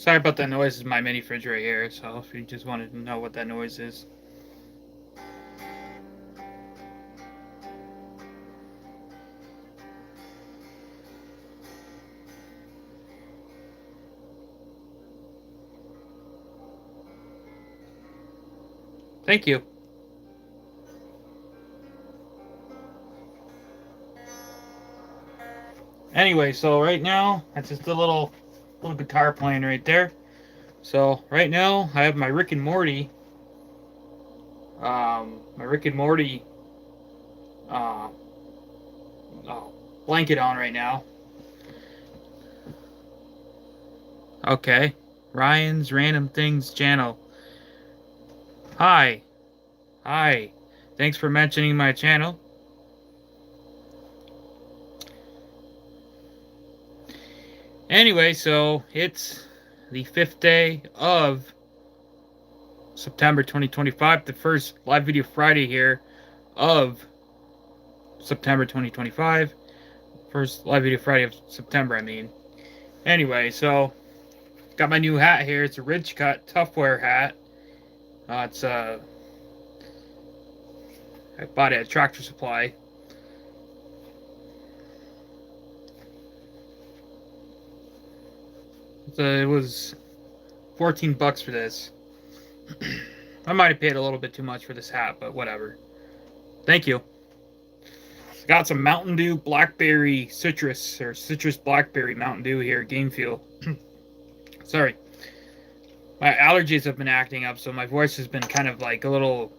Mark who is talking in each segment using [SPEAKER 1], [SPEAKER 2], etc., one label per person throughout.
[SPEAKER 1] Sorry about that noise. This is my mini fridge right here. So if you just wanted to know what that noise is. Thank you. Anyway, so right now that's just a little guitar playing right there. So right now I have my Rick and Morty, my Rick and Morty, uh, blanket on right now. Okay, Ryan's Random Things channel. Hi, hi. Thanks for mentioning my channel. Anyway, so it's the 5th day of September 2025, the first live video Friday here of September 2025. First live video Friday of September, I mean. Anyway, so got my new hat here. It's a Ridge Cut Tough Wear hat. I bought it at Tractor Supply. It was $14 for this. I might have paid a little bit too much for this hat, but whatever. Thank you. Got some Mountain Dew Blackberry Citrus, or Citrus Blackberry Mountain Dew here at Game Fuel. Sorry. My allergies have been acting up, so my voice has been kind of like a little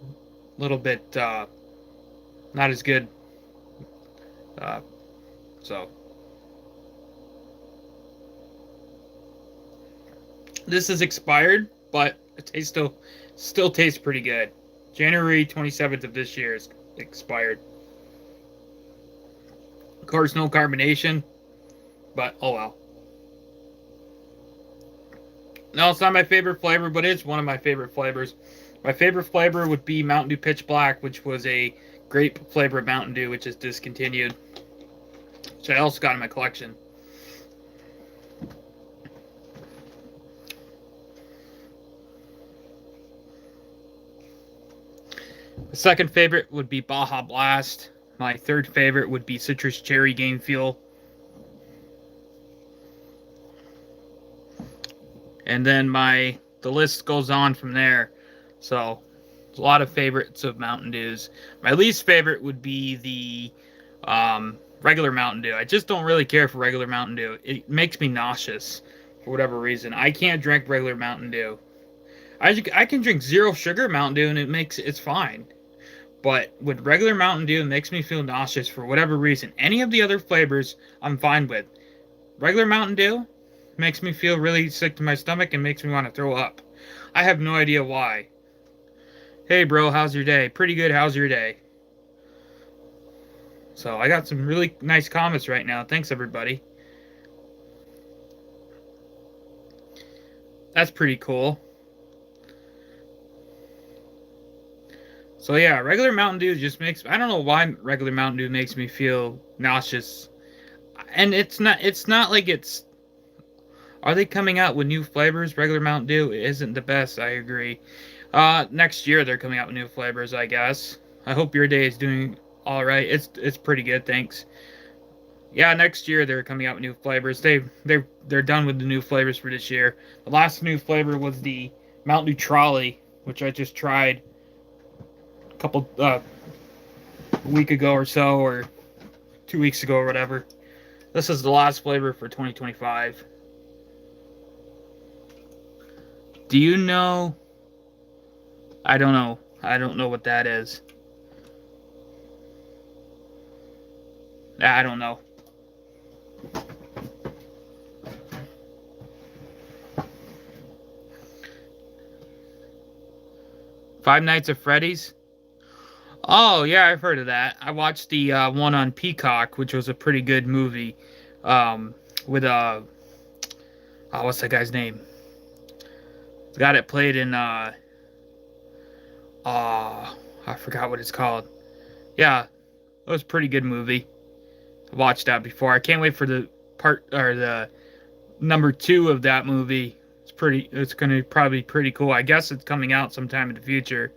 [SPEAKER 1] bit not as good. So this is expired, but it still tastes pretty good. January 27th of this year is expired. Of course, no carbonation, but oh well. No, it's not my favorite flavor, but it's one of my favorite flavors. My favorite flavor would be Mountain Dew Pitch Black, which was a grape flavor of Mountain Dew, which is discontinued, which I also got in my collection. The second favorite would be Baja Blast. My third favorite would be Citrus Cherry Game Fuel. And then the list goes on from there. So, there's a lot of favorites of Mountain Dews. My least favorite would be the regular Mountain Dew. I just don't really care for regular Mountain Dew. It makes me nauseous for whatever reason. I can't drink regular Mountain Dew. I can drink zero sugar Mountain Dew and it's fine. But with regular Mountain Dew, it makes me feel nauseous for whatever reason. Any of the other flavors, I'm fine with. Regular Mountain Dew makes me feel really sick to my stomach and makes me want to throw up. I have no idea why. Hey bro, how's your day? Pretty good, how's your day? So I got some really nice comments right now. Thanks everybody. That's pretty cool. So yeah, regular Mountain Dew just I don't know why regular Mountain Dew makes me feel nauseous. And it's not like it's... Are they coming out with new flavors? Regular Mountain Dew isn't the best, I agree. Next year they're coming out with new flavors, I guess. I hope your day is doing alright. It's pretty good, thanks. Yeah, next year they're coming out with new flavors. They're done with the new flavors for this year. The last new flavor was the Mountain Dew Trolley, which I just tried couple a week ago or so, or 2 weeks ago or whatever. This is the last flavor for 2025. Do you know? I don't know. I don't know what that is. I don't know. Five Nights at Freddy's? Oh, yeah, I've heard of that. I watched the one on Peacock, which was a pretty good movie. With, what's that guy's name? The guy that played in, I forgot what it's called. Yeah, it was a pretty good movie. I watched that before. I can't wait for the number 2 of that movie. It's It's gonna probably be pretty cool. I guess it's coming out sometime in the future.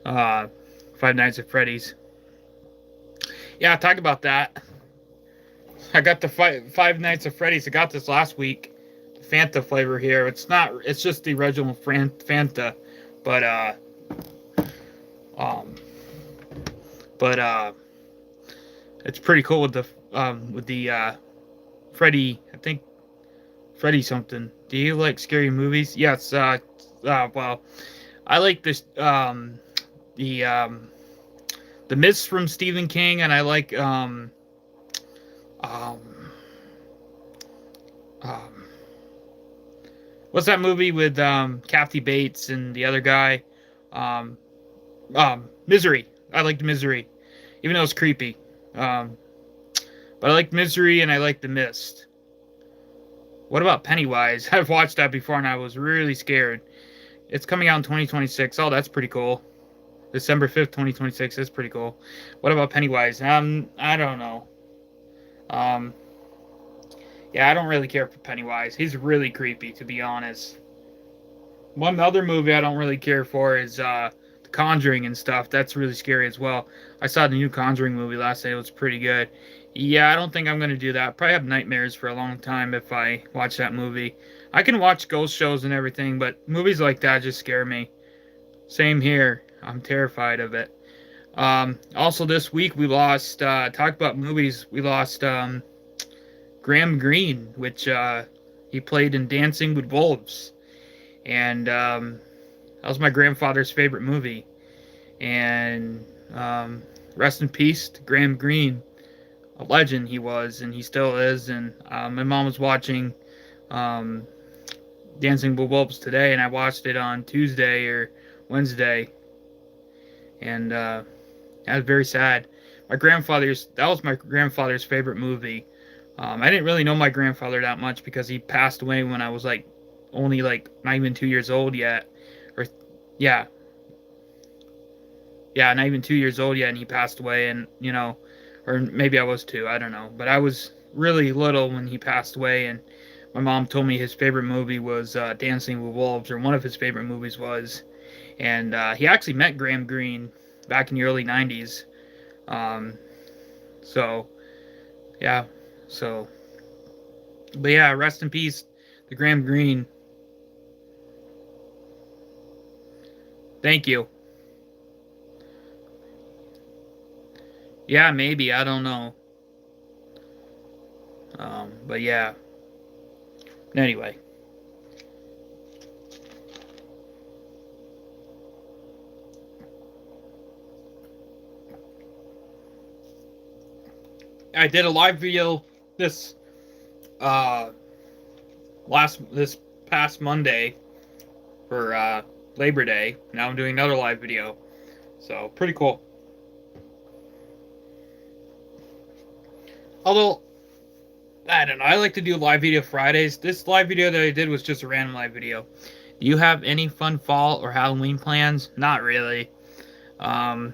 [SPEAKER 1] Uh, Five Nights at Freddy's. Yeah, talk about that. I got the Five Nights at Freddy's. I got this last week. Fanta flavor here. It's not. It's just the original Fanta, but um, but it's pretty cool with the Freddy. I think Freddy something. Do you like scary movies? Yes. Well, I like this. The Mist from Stephen King, and I like um, um what's that movie with Kathy Bates and the other guy? Um, Misery. I liked Misery, even though it's creepy. Um, but I like Misery and I like The Mist. What about Pennywise? I've watched that before and I was really scared. It's coming out in 2026. Oh, that's pretty cool. December 5th, 2026. That's pretty cool. What about Pennywise? I don't know. Um, yeah, I don't really care for Pennywise. He's really creepy, to be honest. One other movie I don't really care for is The Conjuring and stuff. That's really scary as well. I saw the new Conjuring movie last night. It was pretty good. Yeah, I don't think I'm going to do that. Probably have nightmares for a long time if I watch that movie. I can watch ghost shows and everything, but movies like that just scare me. Same here. I'm terrified of it. Also, this week we lost, talk about movies, we lost Graham Greene, which he played in Dancing with Wolves. And that was my grandfather's favorite movie. And rest in peace to Graham Greene. A legend he was, and he still is. And my mom was watching Dancing with Wolves today, and I watched it on Tuesday or Wednesday. And that was very sad. That was my grandfather's favorite movie. I didn't really know my grandfather that much because he passed away when I was only not even 2 years old yet. Or yeah. Yeah, not even 2 years old yet, and he passed away, and or maybe I was 2, I don't know. But I was really little when he passed away, and my mom told me his favorite movie was Dancing with Wolves, or one of his favorite movies was. And he actually met Graham Greene back in the early 90s. So, yeah. So, but yeah, rest in peace to Graham Greene. Thank you. Yeah, maybe. I don't know. But yeah. Anyway. I did a live video this this past Monday for Labor Day. Now I'm doing another live video. So, pretty cool. Although, I don't know, I like to do live video Fridays. This live video that I did was just a random live video. Do you have any fun fall or Halloween plans? Not really. I'm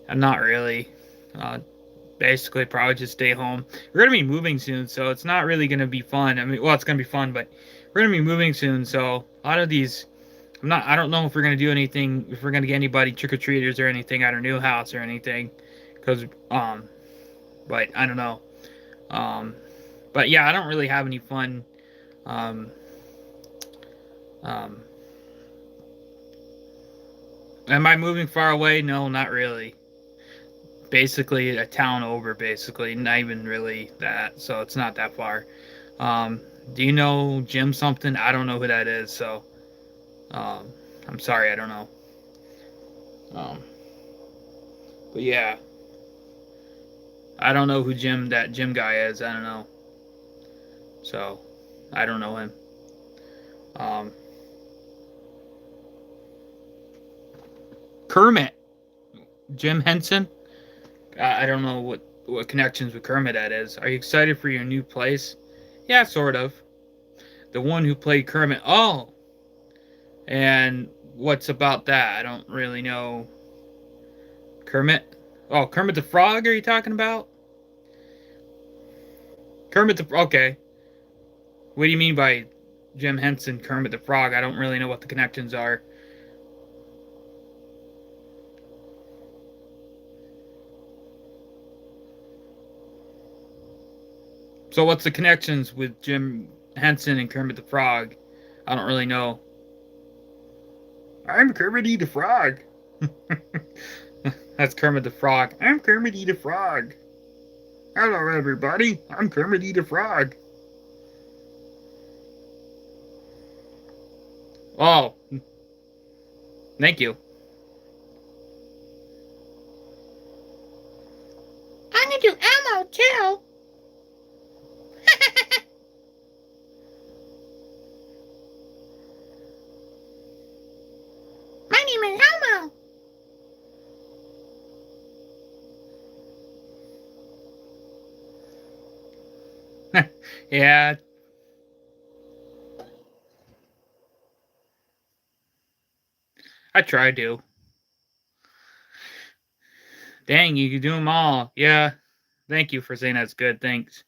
[SPEAKER 1] not really. Basically, probably just stay home. We're gonna be moving soon, so it's not really gonna be fun. I mean, well, it's gonna be fun, but we're gonna be moving soon, so a lot of these, I don't know if we're gonna do anything, if we're gonna get anybody trick-or-treaters or anything at our new house or anything, because, but I don't know. But yeah, I don't really have any fun, am I moving far away? No, not really. Basically a town over, basically, not even really that, so it's not that far. Do you know Jim something? I don't know who that is, so I'm sorry, I don't know. But yeah, I don't know who that Jim guy is. I don't know, so I don't know him. Kermit, Jim Henson. I don't know what connections with Kermit that is. Are you excited for your new place? Yeah, sort of. The one who played Kermit. Oh! And what's about that? I don't really know. Kermit? Oh, Kermit the Frog are you talking about? Okay. What do you mean by Jim Henson, Kermit the Frog. I don't really know what the connections are. So what's the connections with Jim Henson and Kermit the Frog? I don't really know. I'm Kermit the Frog. That's Kermit the Frog. I'm Kermit the Frog. Hello, everybody. I'm Kermit the Frog. Oh, thank you. I'm gonna do Elmo too. My name is Elmo. Yeah. I try to. Dang, you can do them all. Yeah. Thank you for saying that's good. Thanks.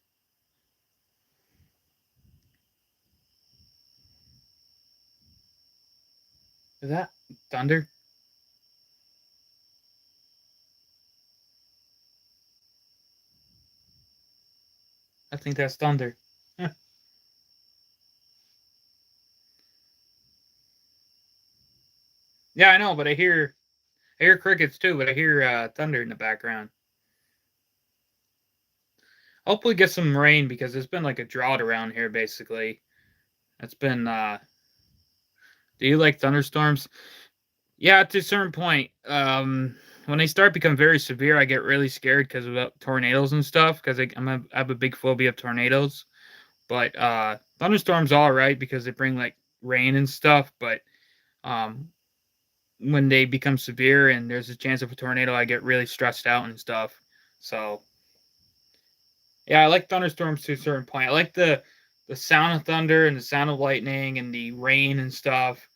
[SPEAKER 1] Is that thunder? I think that's thunder. Yeah, I know, but I hear crickets too, but I hear thunder in the background. Hopefully get some rain because there's been like a drought around here basically. It's been do you like thunderstorms? Yeah, to a certain point. When they start become very severe, I get really scared because of tornadoes and stuff because I have a big phobia of tornadoes. But thunderstorms all right because they bring like rain and stuff, but um when they become severe and there's a chance of a tornado, I get really stressed out and stuff. So yeah, I like thunderstorms to a certain point. I like the sound of thunder and the sound of lightning and the rain and stuff.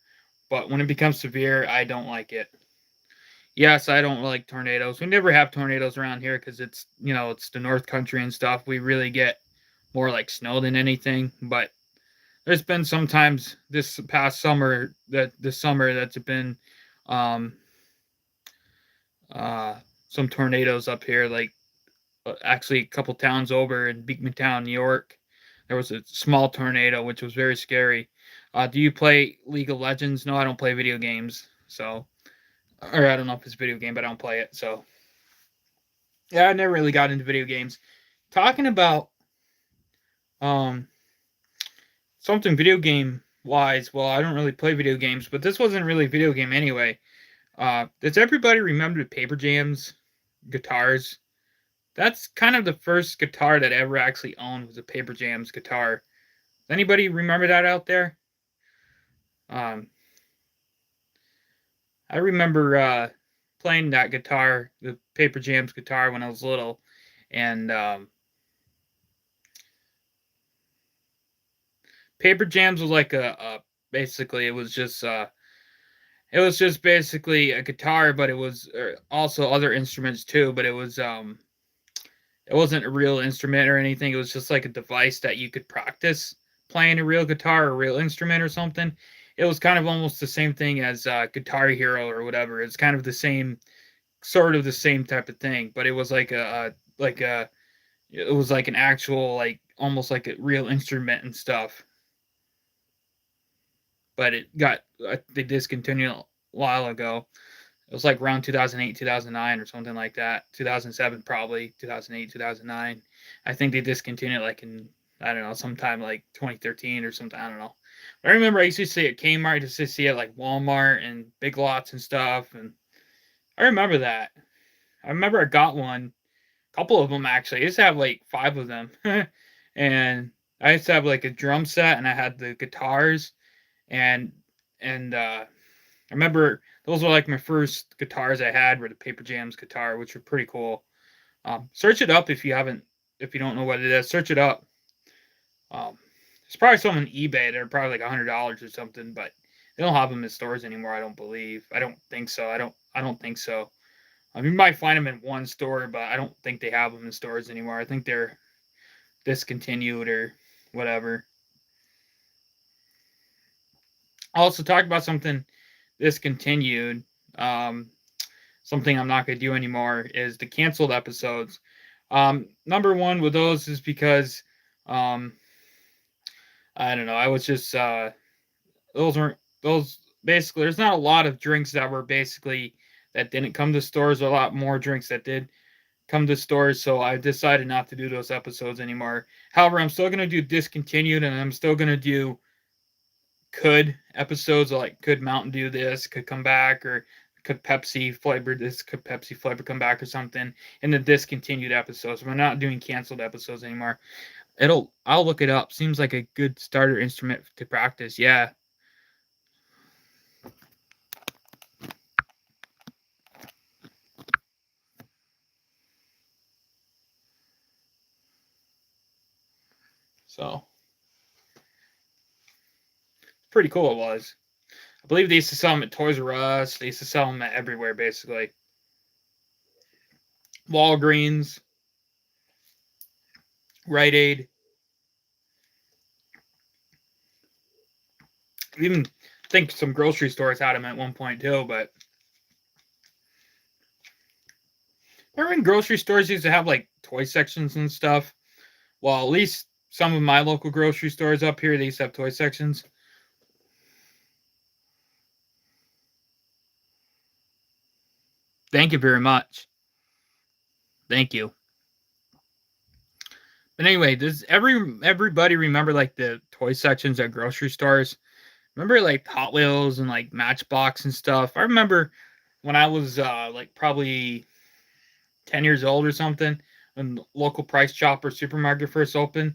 [SPEAKER 1] But when it becomes severe, I don't like it. Yes, I don't like tornadoes. We never have tornadoes around here because it's it's the North Country and stuff. We really get more like snow than anything. But there's been sometimes this past summer this summer that's been um uh some tornadoes up here, like actually a couple towns over in Beekmantown, New York. There was a small tornado, which was very scary. Do you play League of Legends? No, I don't play video games. So, or I don't know if it's a video game, but I don't play it. So, yeah, I never really got into video games. Talking about um something video game wise, well, I don't really play video games, but this wasn't really a video game anyway. Does everybody remember the Paper Jams guitars? That's kind of the first guitar that I ever actually owned was a Paper Jams guitar. Does anybody remember that out there? Um, I remember playing that guitar, the Paper Jams guitar, when I was little, and Paper Jams was like a basically it was just basically a guitar, but it was also other instruments too. But it wasn't a real instrument or anything. It was just like a device that you could practice playing a real guitar or a real instrument or something. It was kind of almost the same thing as Guitar Hero or whatever. It's kind of the same, sort of the same type of thing, but it was like it was like an actual like almost like a real instrument and stuff. But it got they discontinued a while ago. It was like around 2008, 2009 or something like that. 2007 probably, 2008, 2009. I think they discontinued like in I don't know, sometime like 2013 or something, I don't know. But I remember I used to see it at Kmart, I used to see it like Walmart and Big Lots and stuff, and I remember that. I remember I got one, a couple of them actually. I used to have like 5 of them. And I used to have like a drum set and I had the guitars and I remember those were like my first guitars I had were the Paper Jams guitar, which were pretty cool. Search it up if you don't know what it is. Search it up. Um, it's probably some on eBay. They're probably like $100 or something, but they don't have them in stores anymore. I don't believe. I don't think so. I don't think so. You might find them in one store, but I don't think they have them in stores anymore. I think they're discontinued or whatever. Also talk about something discontinued. Something I'm not going to do anymore is the canceled episodes. Number one with those is because um, I don't know. I was just those aren't those basically. There's not a lot of drinks that were basically that didn't come to stores. A lot more drinks that did come to stores. So I decided not to do those episodes anymore. However, I'm still going to do discontinued, and I'm still going to do could episodes like could Mountain Dew this could come back, or could Pepsi flavor this, could Pepsi flavor come back, or something in the discontinued episodes. We're not doing canceled episodes anymore. I'll look it up. Seems like a good starter instrument to practice. Yeah. So pretty cool it was. I believe they used to sell them at Toys R Us. They used to sell them at everywhere, basically. Walgreens, Rite Aid. Even I think some grocery stores had them at one point too. But remember when grocery stores used to have like toy sections and stuff? Well, at least some of my local grocery stores up here, they used to have toy sections. Thank you very much. Thank you. But anyway, does everybody remember like the toy sections at grocery stores? Remember like Hot Wheels and like Matchbox and stuff? I remember when I was like probably 10 years old or something, when the local Price Chopper supermarket first opened.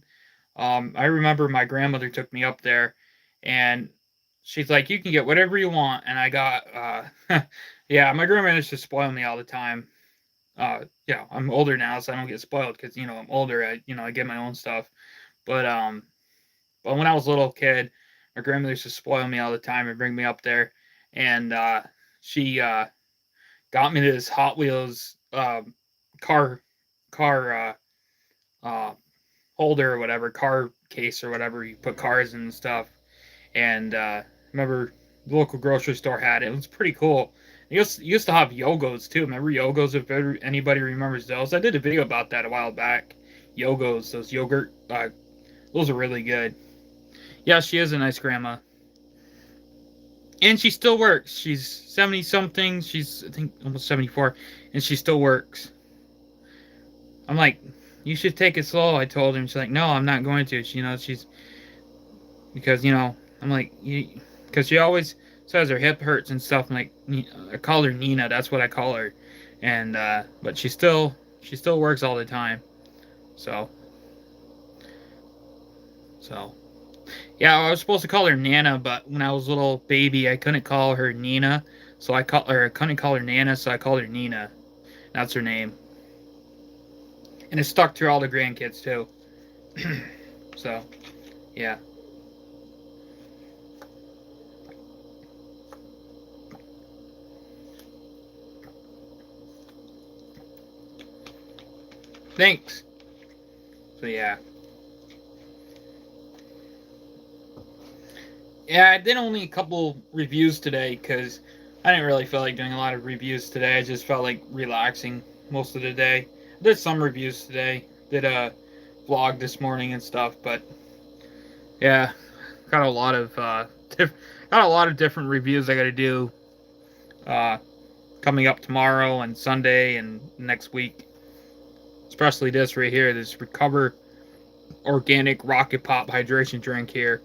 [SPEAKER 1] I remember my grandmother took me up there, and she's like, "You can get whatever you want," and I got, yeah, my grandma used to spoil me all the time. Yeah, I'm older now, so I don't get spoiled because I'm older. I get my own stuff, but but when I was a little kid, my grandmother used to spoil me all the time and bring me up there, and she got me this Hot Wheels car car uh, holder or whatever, car case or whatever you put cars in and stuff. And remember the local grocery store had it. It was pretty cool. Used to have Yogos too. Remember Yogos? If anybody remembers those, I did a video about that a while back. Yogos, those yogurt, those are really good. Yeah, she is a nice grandma, and she still works. She's 70 something. She's I think almost 74, and she still works. I'm like, you should take it slow. I told her. And she's like, no, I'm not going to. She's because I'm like, because she always says her hip hurts and stuff. I'm like, I call her Nina. That's what I call her, and but she still works all the time. So so yeah, I was supposed to call her Nana, but when I was a little baby, I couldn't call her Nina, so I couldn't call her Nana, so I called her Nina. That's her name, and it stuck through all the grandkids too. So yeah. Thanks. So yeah. Yeah, I did only a couple reviews today because I didn't really feel like doing a lot of reviews today. I just felt like relaxing most of the day. I did some reviews today. Did a vlog this morning and stuff, but yeah, got a lot of got a lot of different reviews I got to do uh, coming up tomorrow and Sunday and next week. Especially this right here, this Recover Organic Rocket Pop hydration drink here.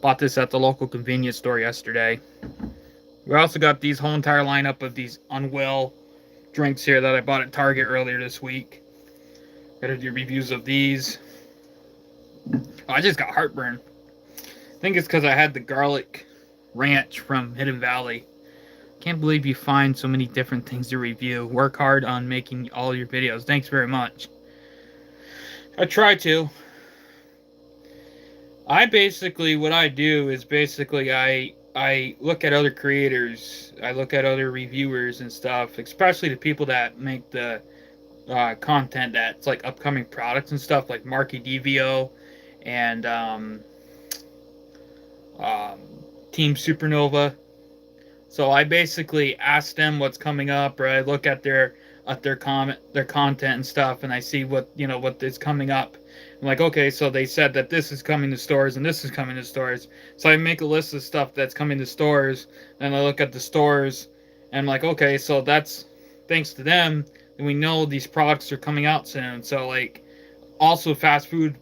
[SPEAKER 1] Bought this at the local convenience store yesterday. We also got these whole entire lineup of these Unwell drinks here that I bought at Target earlier this week. Gotta do reviews of these. Oh, I just got heartburn. I think it's because I had the garlic ranch from Hidden Valley. Can't believe you find so many different things to review. Work hard on making all your videos. Thanks very much. I try to. What I do is basically I look at other creators, I look at other reviewers and stuff, especially the people that make the content that's like upcoming products and stuff, like Marky DVO and um, Team Supernova. So I basically ask them what's coming up, or I look at their content and stuff, and I see what is coming up. I'm like, okay, so they said that this is coming to stores and this is coming to stores. So I make a list of stuff that's coming to stores, and I look at the stores, and I'm like, okay, so that's thanks to them, and we know these products are coming out soon. So like, also fast food,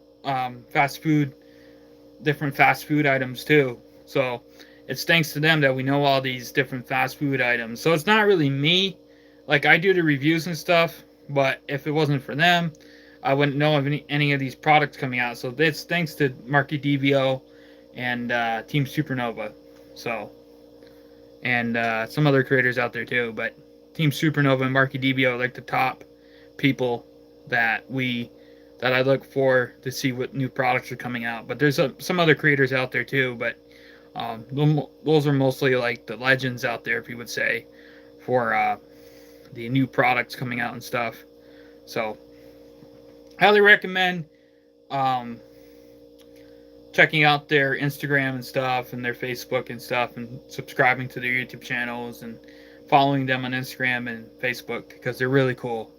[SPEAKER 1] different fast food items too. So it's thanks to them that we know all these different fast food items. So it's not really me. Like I do the reviews and stuff, but if it wasn't for them, I wouldn't know of any of these products coming out. So it's thanks to Marky DBO and Team Supernova. So and some other creators out there too, but Team Supernova and Marky DBO are like the top people that I look for to see what new products are coming out. But there's some other creators out there too, but those are mostly like the legends out there, if you would say, for the new products coming out and stuff. So, highly recommend checking out their Instagram and stuff, and their Facebook and stuff, and subscribing to their YouTube channels and following them on Instagram and Facebook because they're really cool.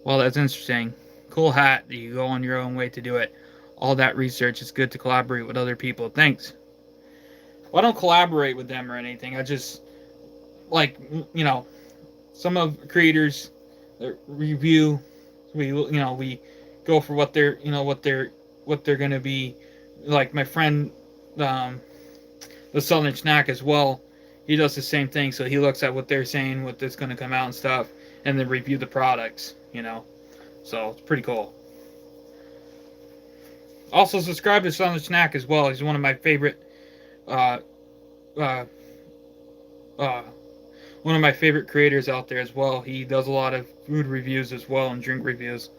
[SPEAKER 1] Well, that's interesting. Cool hat that you go on your own way to do it. All that research, is good to collaborate with other people. Thanks. Well, I don't collaborate with them or anything. I just like some of creators review. We go for what they're gonna be. Like my friend, the Southern Snack as well. He does the same thing. So he looks at what they're saying, what that's gonna come out and stuff, and then review the products. So it's pretty cool. Also subscribe to Southern Snack as well. He's one of my favorite uh, uh, one of my favorite creators out there as well. He does a lot of food reviews as well and drink reviews.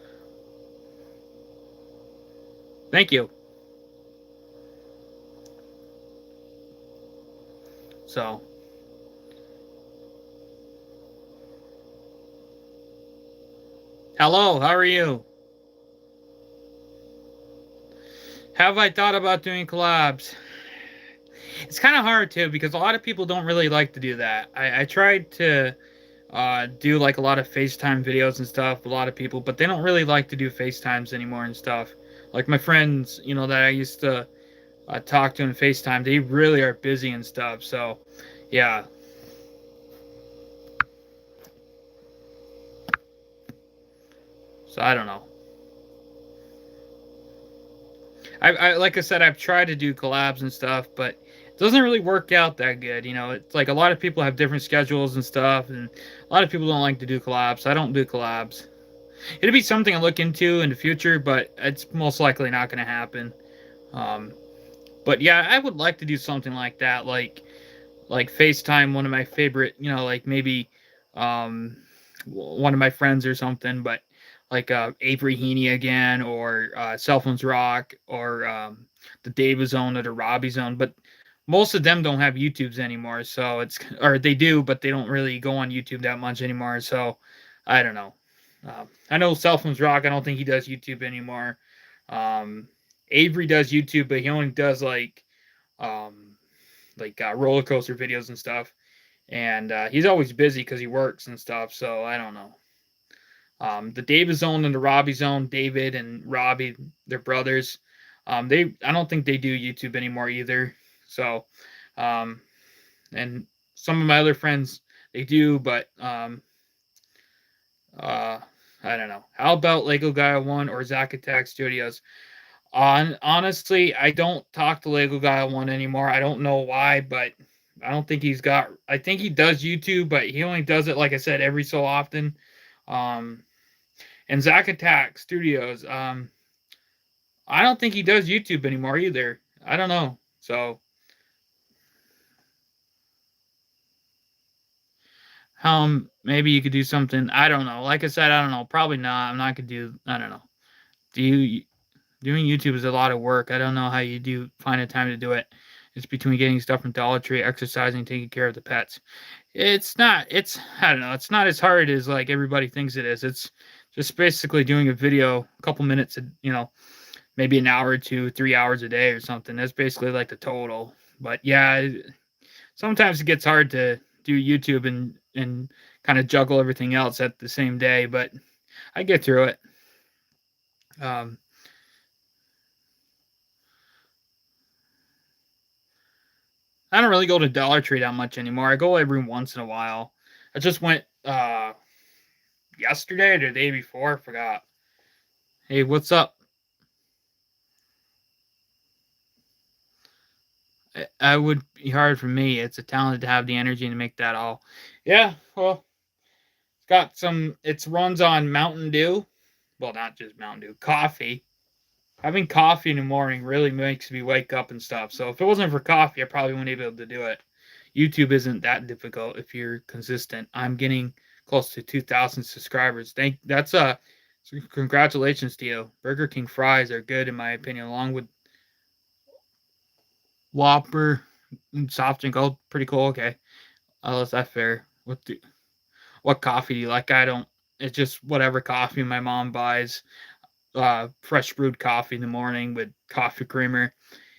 [SPEAKER 1] Thank you. So, hello, how are you? Have I thought about doing collabs? It's kind of hard too because a lot of people don't really like to do that. I tried to do like a lot of FaceTime videos and stuff with a lot of people, but they don't really like to do FaceTimes anymore and stuff. Like my friends, that I used to talk to in FaceTime, they really are busy and stuff. So, yeah. So I don't know. I like I said, I've tried to do collabs and stuff, but it doesn't really work out that good. It's like a lot of people have different schedules and stuff, and a lot of people don't like to do collabs. I don't do collabs. It'd be something I look into in the future, but it's most likely not going to happen. But yeah, I would like to do something like that, like FaceTime one of my favorite, like maybe one of my friends or something, but like Avery Heaney again, or Cell Phones Rock, or the David Zone or the Robbie Zone. But most of them don't have YouTubes anymore, so or they do, but they don't really go on YouTube that much anymore. So I don't know. I know Cell Phones Rock. I don't think he does YouTube anymore. Avery does YouTube, but he only does like roller coaster videos and stuff. And he's always busy because he works and stuff. So I don't know. The David Zone and the Robbie Zone, David and Robbie, they're brothers. I don't think they do YouTube anymore either. So, and some of my other friends, they do, but I don't know. How about Lego Gaia 1 or Zack Attack Studios? Honestly, I don't talk to Lego Gaia 1 anymore. I don't know why, but I don't think I think he does YouTube, but he only does it, like I said, every so often. And Zack Attack Studios, I don't think he does YouTube anymore either. I don't know. So, maybe you could do something. I don't know. Like I said, I don't know. Probably not. I'm not gonna do. I don't know. Doing YouTube is a lot of work. I don't know how you find a time to do it. It's between getting stuff from Dollar Tree, exercising, taking care of the pets. I don't know. It's not as hard as like everybody thinks it is. It's just basically doing a video, a couple minutes, maybe an hour or 2, 3 hours a day or something. That's basically like the total. But yeah, sometimes it gets hard to do YouTube and kind of juggle everything else at the same day, but I get through it. Um, I don't really go to Dollar Tree that much anymore. I go every once in a while. I just went yesterday or the day before. I forgot. Hey, what's up? I would be hard for me. It's a talent to have the energy to make that all. Yeah, well, it's got some. It runs on Mountain Dew. Well, not just Mountain Dew, coffee. Having coffee in the morning really makes me wake up and stuff. So if it wasn't for coffee, I probably wouldn't be able to do it. YouTube isn't that difficult if you're consistent. I'm getting close to 2,000 subscribers. So congratulations to you. Burger King fries are good in my opinion, along with Whopper and soft drink. Oh, pretty cool. Okay, that's that fair. What coffee do you like? I don't. It's just whatever coffee my mom buys. Fresh brewed coffee in the morning with coffee creamer,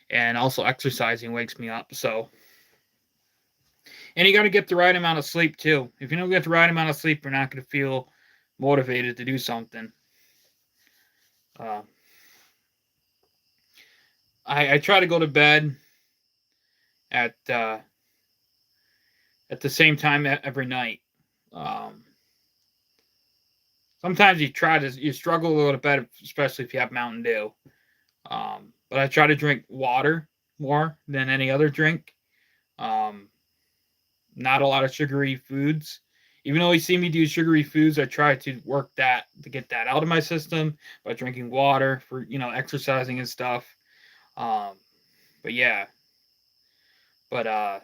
[SPEAKER 1] and also exercising wakes me up. So, and you got to get the right amount of sleep too. If you don't get the right amount of sleep, you're not going to feel motivated to do something. Uh, I try to go to bed at uh, at the same time every night. Um, Sometimes you struggle a little bit, especially if you have Mountain Dew. But I try to drink water more than any other drink. Um, Not a lot of sugary foods. Even though you see me do sugary foods, I try to work that to get that out of my system by drinking water for exercising and stuff. Um, but yeah, but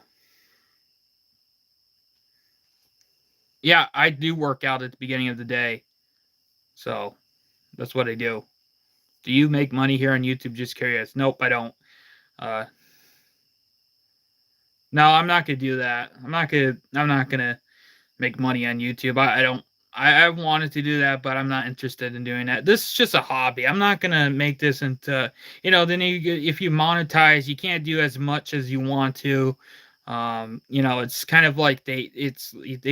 [SPEAKER 1] yeah, I do work out at the beginning of the day, so that's what I do. Do you make money here on YouTube? Just curious. Nope, I don't. Uh, no, I'm not gonna do that. I'm not gonna make money on YouTube. I don't. I wanted to do that, but I'm not interested in doing that. This is just a hobby. I'm not gonna make this into, Then if you monetize, you can't do as much as you want to. It's kind of like they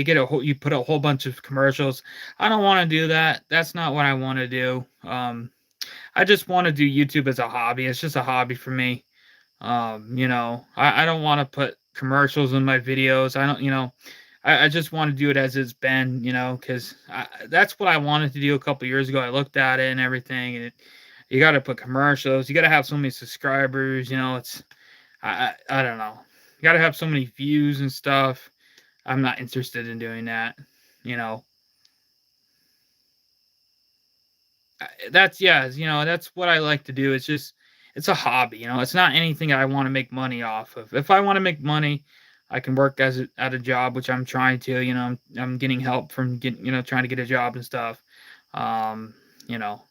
[SPEAKER 1] get a whole you put a whole bunch of commercials. I don't want to do that. That's not what I want to do. I just want to do YouTube as a hobby. It's just a hobby for me. I don't want to put commercials in my videos. I don't, I just want to do it as it's been, because that's what I wanted to do a couple years ago. I looked at it and everything, and you got to put commercials. You got to have so many subscribers. I don't know. You got to have so many views and stuff. I'm not interested in doing that. You know, that's what I like to do. It's a hobby. It's not anything I want to make money off of. If I want to make money, I can work at a job, which I'm trying to. I'm getting help from trying to get a job and stuff. Um, you know,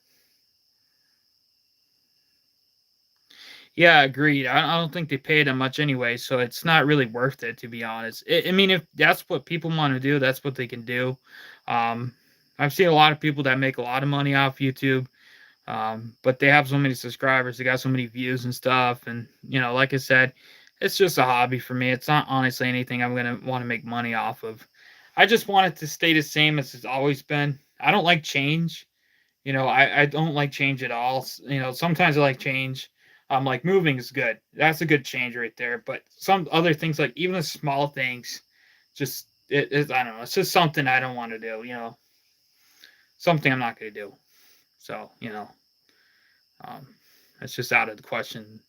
[SPEAKER 1] yeah, agreed. I don't think they pay that much anyway, so it's not really worth it to be honest. I mean, if that's what people want to do, that's what they can do. Um, I've seen a lot of people that make a lot of money off YouTube. But they have so many subscribers, they got so many views and stuff. And, like I said, it's just a hobby for me. It's not honestly anything I'm going to want to make money off of. I just want it to stay the same as it's always been. I don't like change. I don't like change at all. Sometimes I like change. Like moving is good. That's a good change right there. But some other things, like even the small things, I don't know. It's just something I don't want to do, something I'm not going to do. So, um, it's just out of the question.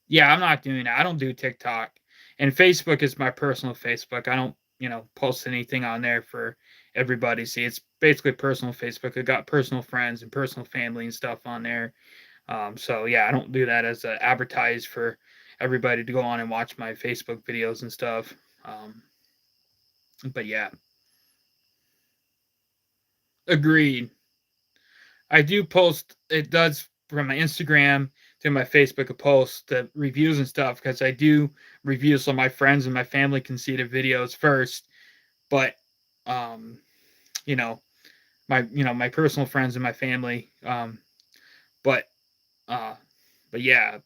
[SPEAKER 1] Yeah, I'm not doing that. I don't do TikTok. And Facebook is my personal Facebook. I don't, post anything on there for everybody to see. It's basically personal Facebook. I got personal friends and personal family and stuff on there. So yeah, I don't do that as a advertise for everybody to go on and watch my Facebook videos and stuff. But yeah, agreed. I do post. It does from my Instagram to my Facebook a post the reviews and stuff because I do reviews so my friends and my family can see the videos first. But um, you know, my personal friends and my family. But uh, But yeah,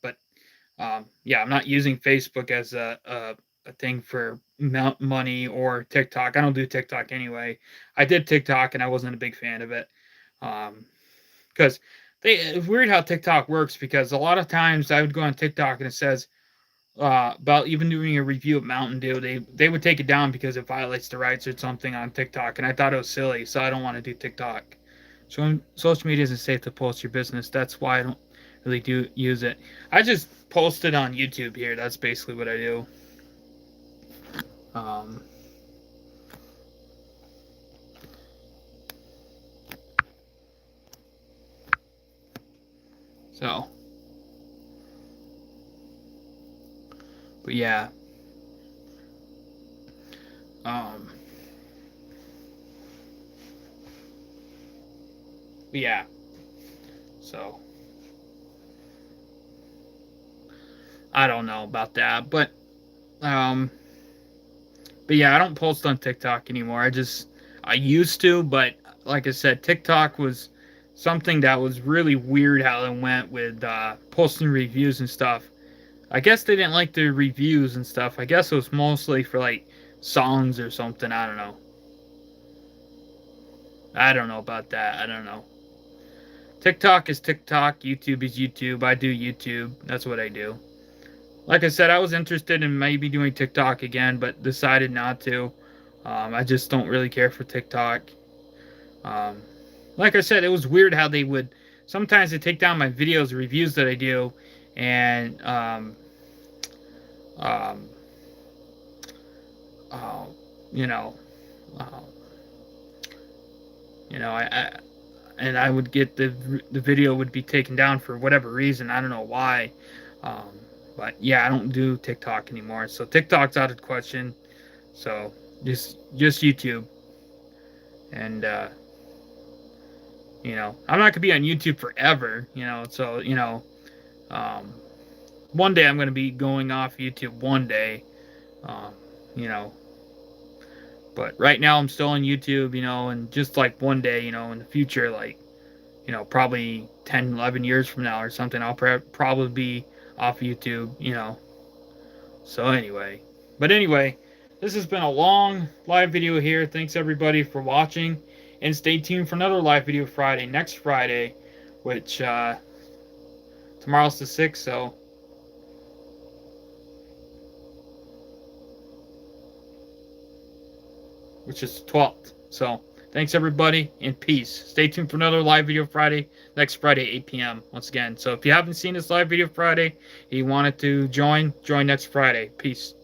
[SPEAKER 1] yeah, I'm not using Facebook as a thing for money or TikTok. I don't do TikTok anyway. I did TikTok and I wasn't a big fan of it. Because it's weird how TikTok works, because a lot of times I would go on TikTok and it says about even doing a review of Mountain Dew, they would take it down because it violates the rights or something on TikTok, and I thought it was silly, so I don't want to do TikTok. So social media isn't safe to post your business. That's why I don't really do use it. I just post it on YouTube here. That's basically what I do. Um, so, but yeah. Um, but yeah. So, I don't know about that, um, but yeah, I don't post on TikTok anymore. I used to, but like I said, TikTok was something that was really weird how it went with posting reviews and stuff. I guess they didn't like the reviews and stuff. I guess it was mostly for like songs or something. I don't know. I don't know about that. I don't know. TikTok is TikTok. YouTube is YouTube. I do YouTube. That's what I do. Like I said, I was interested in maybe doing TikTok again, but decided not to. I just don't really care for TikTok. Um, like I said, it was weird how they would sometimes they take down my videos, reviews that I do, and um, uh, you know, uh, I and I would get the video would be taken down for whatever reason. I don't know why. Um, but yeah, I don't do TikTok anymore. So TikTok's out of the question. So just YouTube. And I'm not gonna be on YouTube forever. So um, one day I'm gonna be going off YouTube one day. Um, you know, but right now I'm still on YouTube. And just like one day, in the future, like probably 10, 11 years from now or something, I'll probably be off YouTube. So anyway, this has been a long live video here. Thanks everybody for watching, and stay tuned for another live video next Friday, which tomorrow's the 6th, so which is 12th. So thanks everybody, and peace. Stay tuned for another live video next Friday, 8 p.m. once again. So if you haven't seen this live video Friday, and you wanted to join next Friday. Peace.